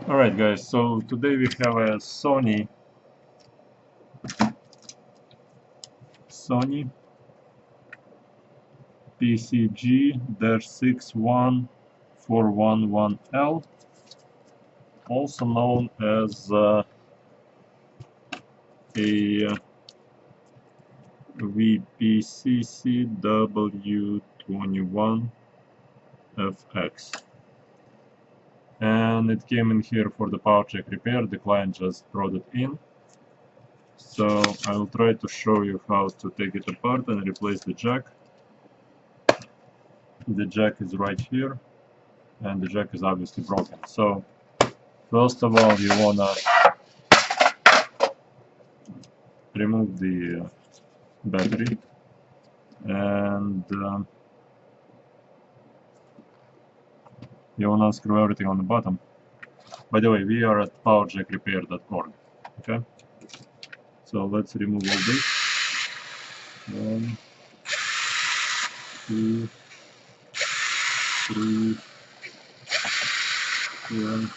Alright guys, so today we have a Sony pcg-61411l, also known as a vpccw21fx, and it came in here for the power check repair. The client just brought it in, so I will try to show you how to take it apart and replace the jack. The jack is right here, and the jack is obviously broken. So first of all, you wanna remove the battery, and you wanna unscrew everything on the bottom. By the way, we are at powerjackrepair.org. Okay, so let's remove all this. 1, 2, 3, 4.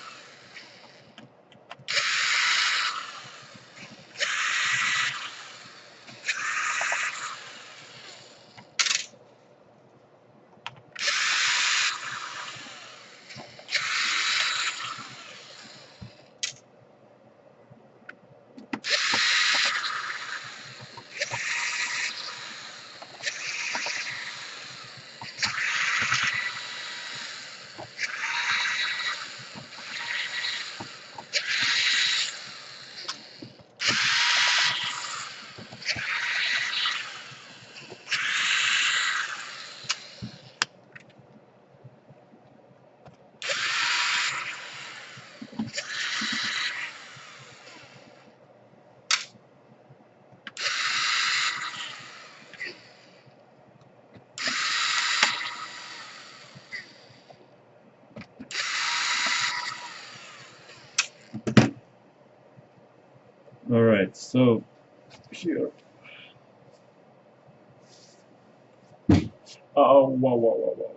Alright, so here. Oh, whoa.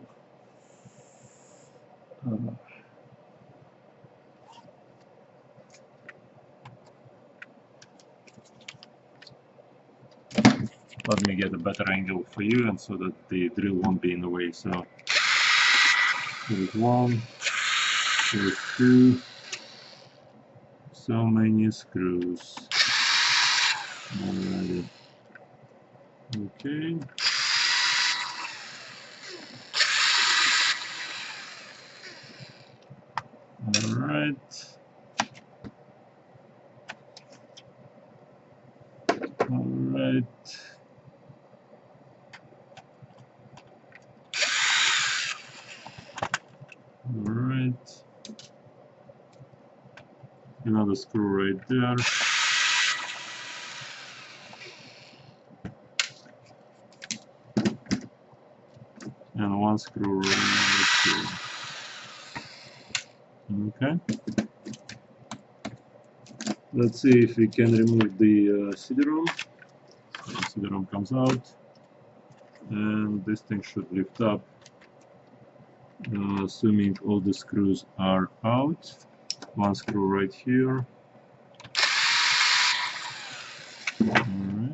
Let me get a better angle for you, and so that the drill won't be in the way. So here's 1, here's 2. So many screws. Alrighty. Okay. Alright. Alright. Alright. Another screw right there. And one screw right here. Okay. Let's see if we can remove the CD-ROM. So the CD-ROM comes out, and this thing should lift up, assuming all the screws are out. One screw right here. Alright.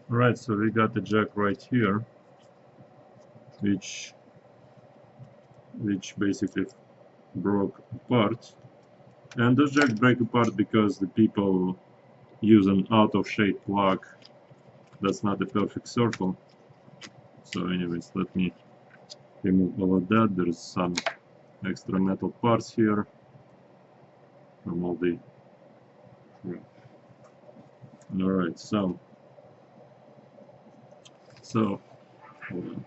Alright, so we got the jack right here, which basically broke apart. And those jacks break apart because the people use an out-of-shape plug that's not a perfect circle. So anyways, let me remove all of that. There's some extra metal parts here from all the... Alright, so hold on.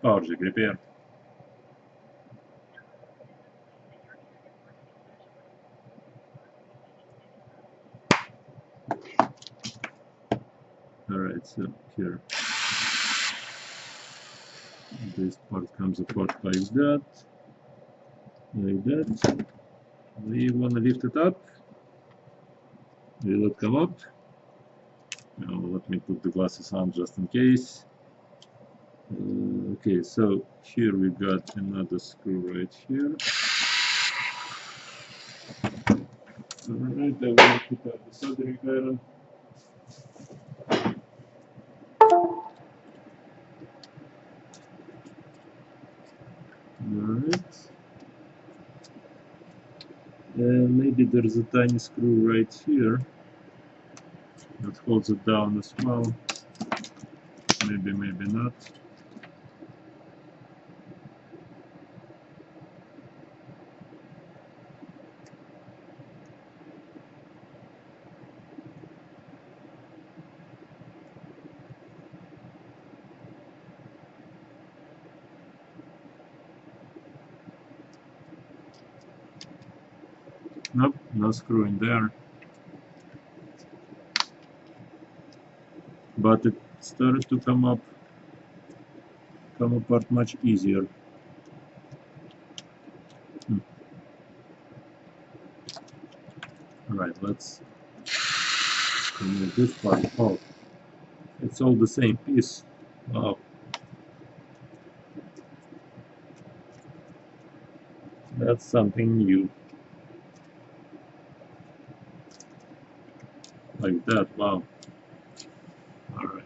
Power jack repair. Alright, so here This part comes apart like that. Like that. We want to lift it up. Will it come up? Now let me put the glasses on just in case. Okay, so here we got another screw right here. Alright, I will put out the soldering iron. Alright. Maybe there's a tiny screw right here that holds it down as well. Maybe, maybe not. Nope, no screw in there. But it started to come apart much easier. Alright, let's remove this part. Oh, it's all the same piece. Wow. That's something new. Like that, wow. Alright.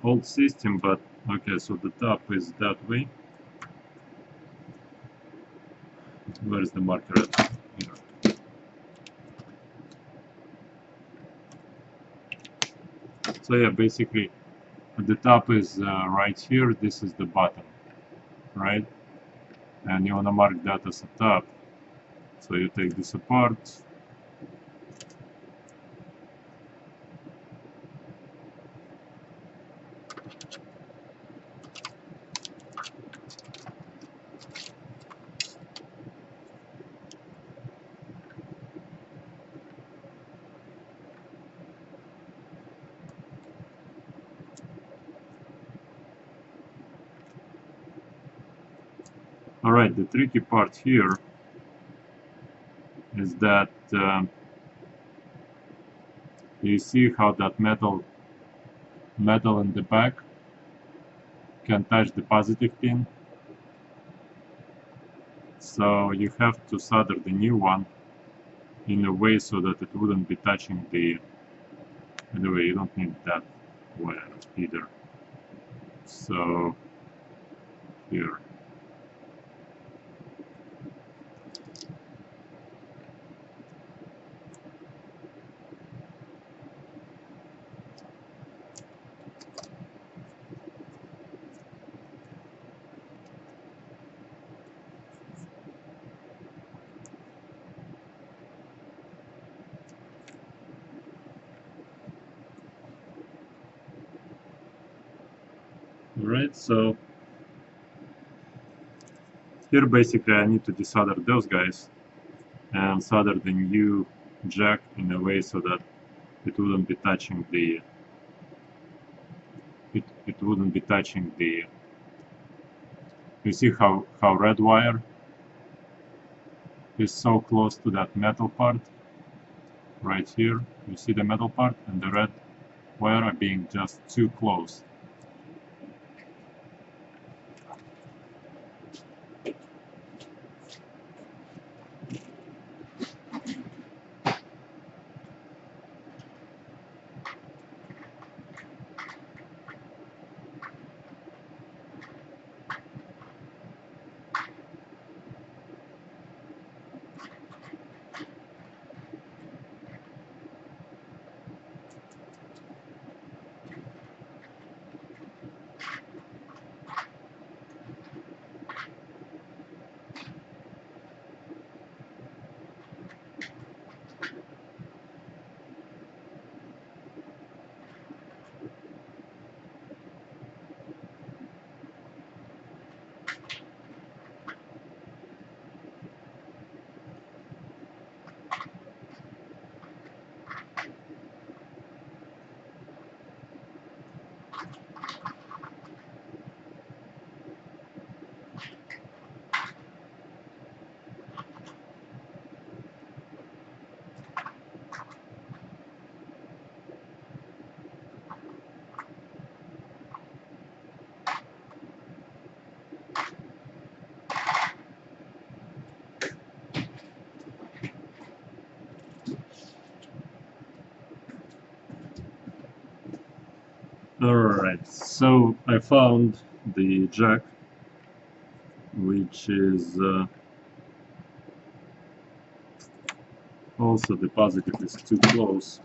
Old system, but okay, so the top is that way. Where is the marker at? Here. So yeah, basically the top is right here, this is the bottom, right? And you want to mark that as a top. So you take this apart. Alright, the tricky part here is that you see how that metal in the back can touch the positive pin. So you have to solder the new one in a way so that it wouldn't be touching the... Anyway, you don't need that wire either. So here. Alright, so here basically I need to desolder those guys and solder the new jack in a way so that it wouldn't be touching the it wouldn't be touching the... You see how red wire is so close to that metal part right here. You see the metal part and the red wire are being just too close. Alright, so I found the jack, which is also the positive is too close.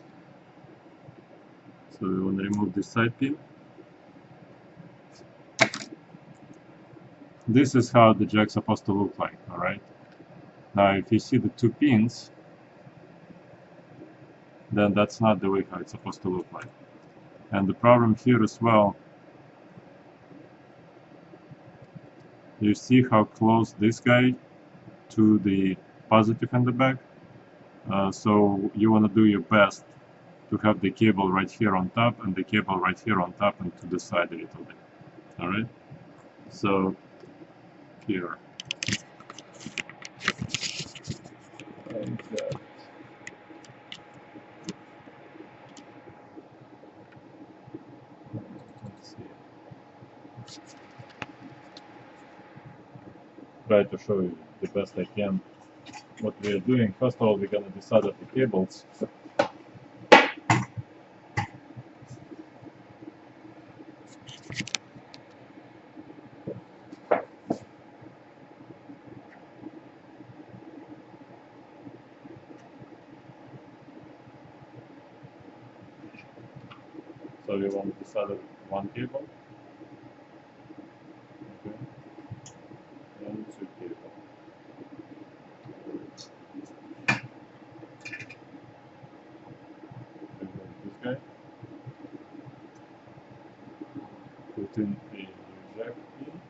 So we want to remove the side pin. This is how the jack's supposed to look like, alright? Now if you see the two pins, then that's not the way how it's supposed to look like. And the problem here as well, you see how close this guy to the positive in the back? So you want to do your best to have the cable right here on top and the cable right here on top and to the side a little bit. Alright? So here. Let's see. Try to show you the best I can what we are doing. First of all, we're going to desolder the cables. So we want to desolder one cable. Okay. And two cables. This guy. Put in a jack pin.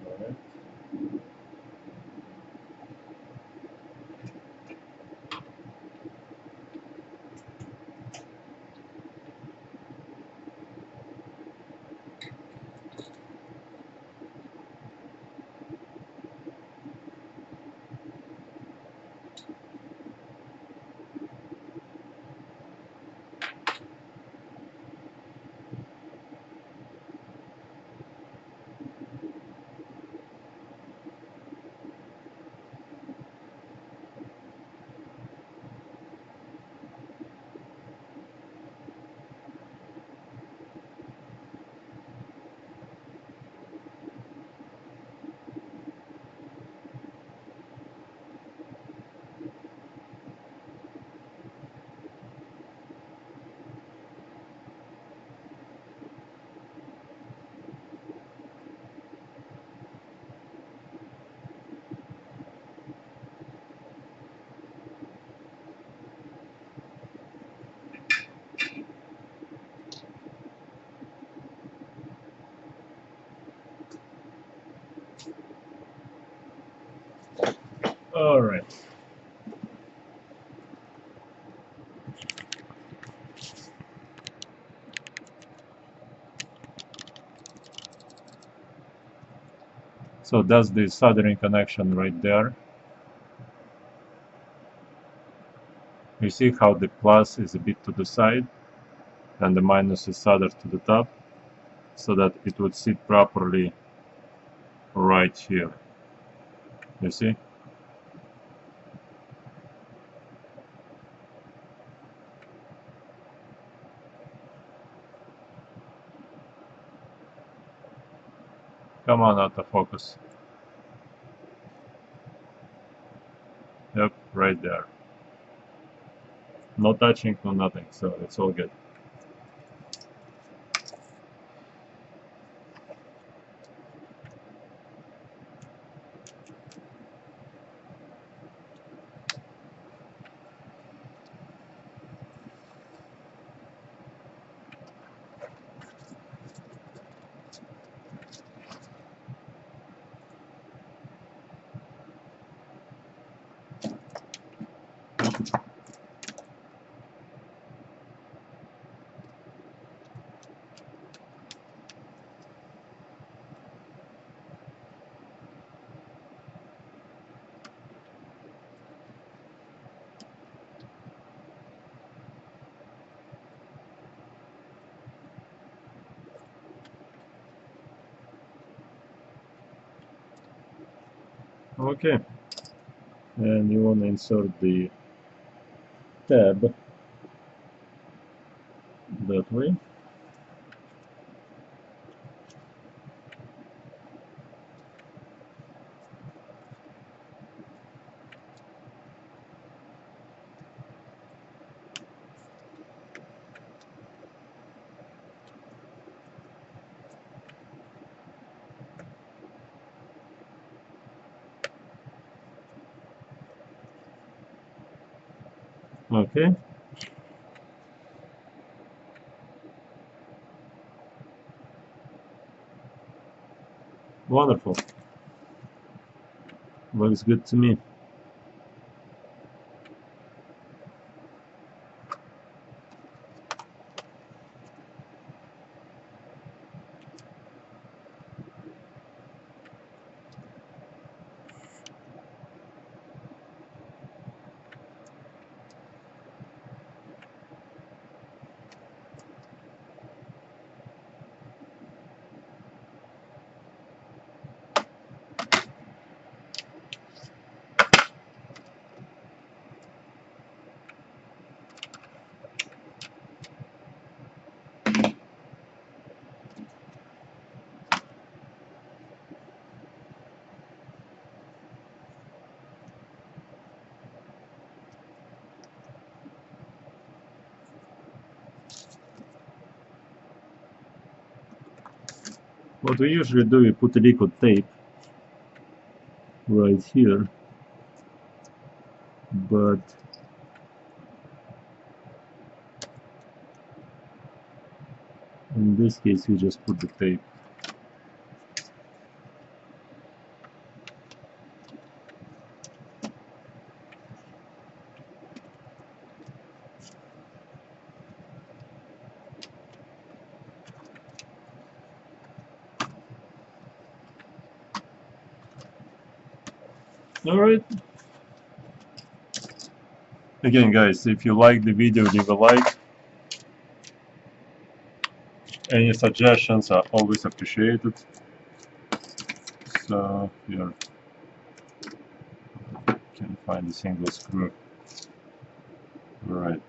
Alright. Alright. So that's the soldering connection right there. You see how the plus is a bit to the side and the minus is soldered to the top, so that it would sit properly right here. You see? Come on, out of focus. Yep, right there. No touching, no nothing, so it's all good. Okay, and you want to insert the tab that way. Okay. Wonderful. Looks good to me. What we usually do, we put a liquid tape right here, but in this case we just put the tape. Alright. Again guys, if you like the video, leave a like. Any suggestions are always appreciated. So here can find a single screw. Right.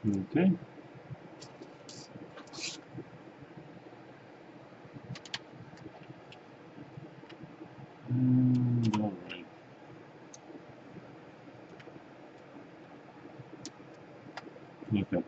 Okay. And all right. Okay.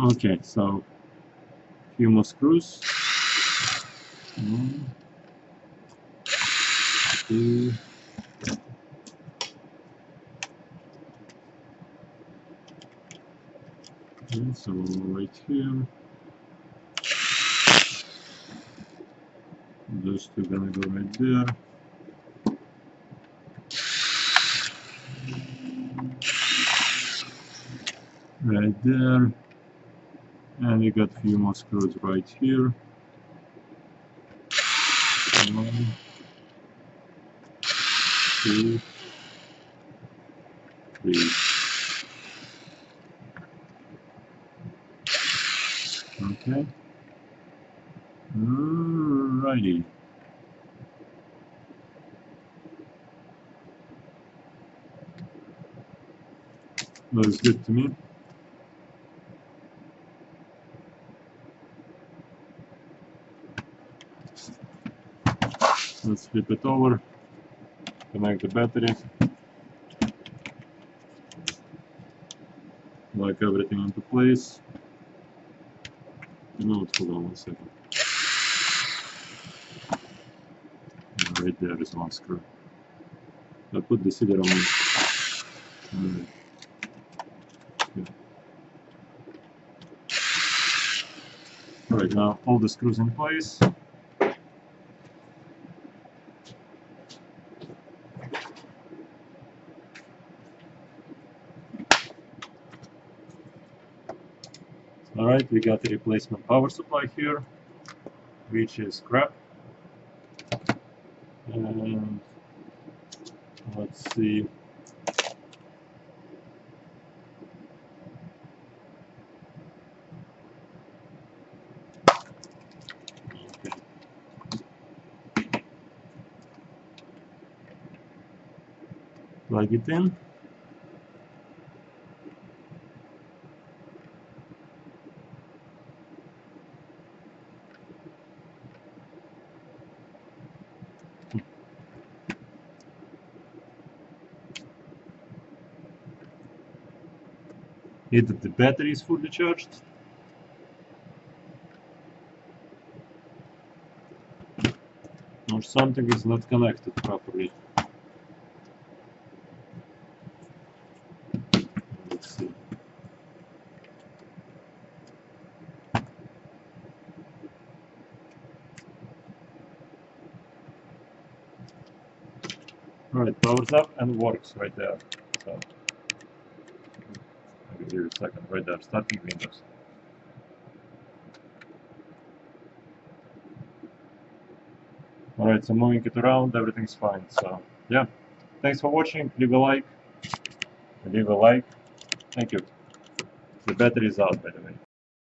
Okay, so few more screws. 1, 2. Okay, so right here. Those two gonna go right there. Right there. And you got a few more screws right here. 1, 2, 3. Okay. Alrighty. Looks good to me. Let's flip it over. Connect the battery. Lock everything into place. No, hold on 1 second. Right there is one screw. I put the cedar on. Alright. Good. Alright, now all the screws in place. Alright, we got a replacement power supply here, which is crap. And let's see. Okay. Plug it in. Either the battery is fully charged, or something is not connected properly. Let's see. Alright, powers up and works right there. So, I'll give you a second, right there, starting Windows. Alright, so moving it around, everything's fine. So, yeah. Thanks for watching. Leave a like. Thank you. The battery is out, by the way.